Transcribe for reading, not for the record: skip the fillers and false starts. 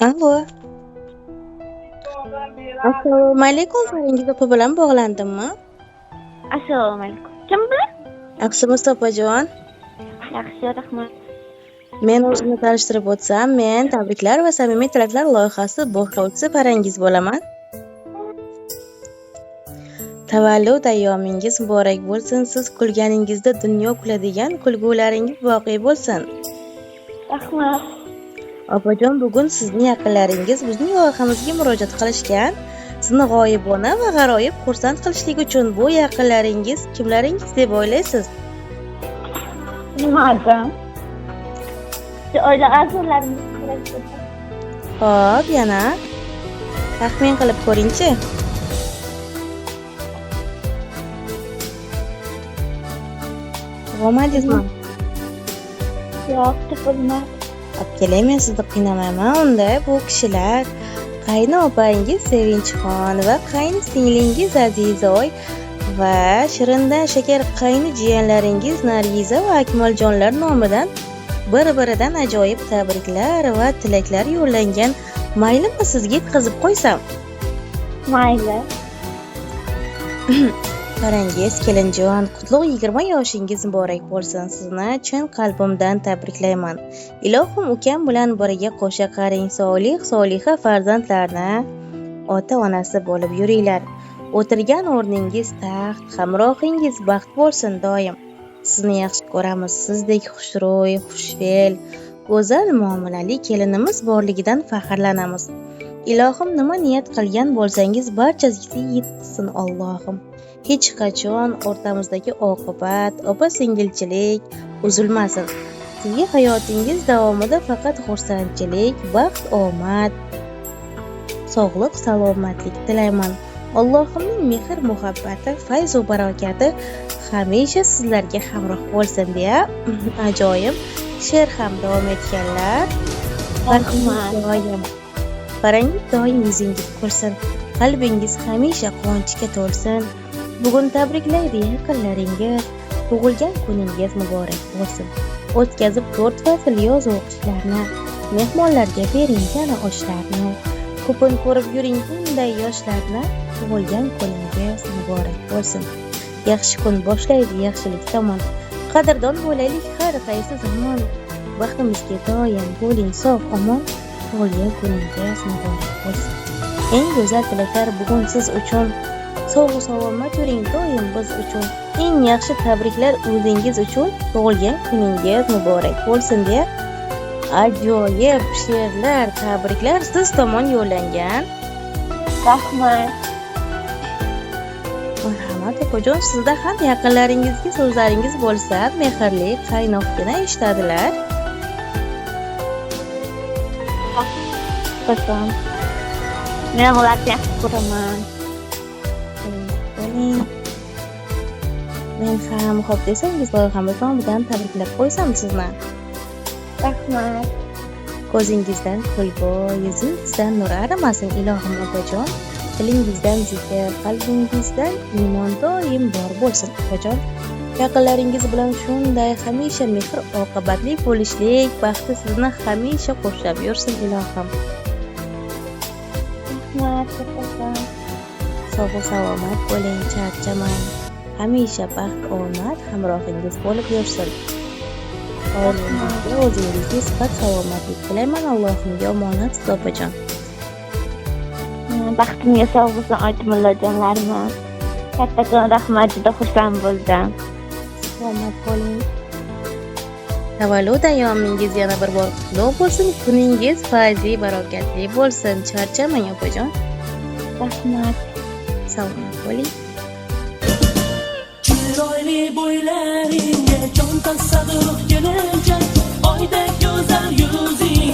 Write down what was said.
Allo, assalomu alaykum. Faringiz opa bilan bog'landimmi? Assalomu alaykum. Kim bilan? Aqsimiz opajon. Yaxshi, rahmat. Men o'zimni tanishtirib o'tsam, men tabriklar va samimiy tilaklar loyihasi boshlovchisi Farangiz bo'laman. Tavallud ayyomingiz muborak bo'lsin. Siz kulganingizda dunyo kuladigan kulgularingiz voqe bo'lsin. Rahmat. Opajon, bugun sizning yaqinlaringiz bizning loyihamizga murojaat qilishgan. Sizni g'oyibona va g'aroyib xursand qilishlik uchun bu yaqinlaringiz kimlaringiz deb o'ylaysiz? Bilmadim. Oila a'zolarimiz kerak. Xo'p, yana taxmin qilib ko'ring-chi. G'omadingizmi? Yo'q, topilmadi. Olib kelay, men sizni qiynamayman. Unda bu kishilar qayni opangiz Sevinchxon va qayni singlingiz Azizoy va shirindan shakar qayni jiyanlaringiz Nargiza va Akmaljonlar nomidan bir-biridan ajoyib tabriklar va tilaklar yo'llangan. Maylimi sizga yetkazib qo'ysam? Mayli. Farangiz kelinjon, qutlug' 20 yoshingiz muborak bo'lsin. Sizni chin qalbimdan tabriklayman. Ilohim ukam bilan birga qo'sha qaring, soliha farzandlarni ota-onasi bo'lib yuringlar. O'tirgan o'rningiz taxt, hamrohingiz baxt bo'lsin doim. Sizni yaxshi ko'ramiz. Sizdek xushro'y, xushfe'l, go'zal muomalali kelinimiz borligidan faxrlanamiz. Ilohim nima niyat qilgan bo'lsangiz barchasiga yetsin Allohim. Hech qachon o'rtamizdagi oqibat, opa-singilchilik uzilmasin. Sizga hayotingiz davomida faqat xursandchilik, baxt, omad, sog'lik, salomatlik tilayman. Allohimning mehr, muhabbati, fayz va barakati hamisha sizlarga hamroh bo'lsin deya ajoyib she'r ham davom etganlar. Farangiz doim yuzingiz kulsin, qalbingiz hamisha quvonchga to'lsin. Bugun tabriklaydi yaqinlaringiz, tug'ilgan kuningiz muborak bo'lsin. O'tkazib 4 fasl yoz o'qishlarni, mehmonlarga bering yana oshlarni. Ko'pin ko'rib yuring bunday yoshlarni, tug'ilgan kuningiz muborak bo'lsin. Yaxshi kun boshlaydi yaxshilik tomon. Qadrdon bo'laylik har qaysi zamon. Baxtimizga doim bo'ling sog' omon. Tug'ilgan kuningiz muborak bo'lsin. Eng go'zal tilaklar bugun siz uchun. Sog' salomat yuring doim biz uchun. Eng yaxshi tabriklar o'zingiz uchun. Tug'ilgan kuningiz muborak bo'lsin deya ajoyib she'rlar, tabriklar siz tomon yo'llangan. Rahmat. Marhamat opajon, sizda ham yaqinlaringizga so'zlaringiz bo'lsa, mehrli, qaynoqgina eshitadilar. Qizim. Men ularni yaxshi ko'raman. Men ham xo'p desangiz loyihamiz nomidan tabriklab qo'ysam sizni. Rahmat. Ko'zingizdan kulgu, yuzingizdan nur arimasin ilohim opajon. Tilingizdan zikr, qalbingizdan iymon doim bor bo'lsin opajon. Yaqinlaringiz bilan shunday hamisha mehr oqibatli bo'lishlik baxti sizni hamisha qo'shab yursin ilohim. Rahmat. Sog' salomat bo'ling, charchamang. Hamisha baxt, omad hamrohingiz bo'lib yursin. Oilangizga, o'zingizga sifat salomatlik tilayman. Allohimga omonat opajon. Baxtimga sog' bo'lsin aytmullajonlarim. Kattakon rahmat, juda xursand bo'ldim. Salomat bo'ling. Tavallud ayyomingiz yana bir bor qutlug' bo'lsin. Kuningiz fayzli, barakatli bo'lsin. Charchamang opajon. Rahmat. Salomat bo'ling. Chiroyli bo'ylaringga jon tassadduq kelinchak, oydek go'zal yuzing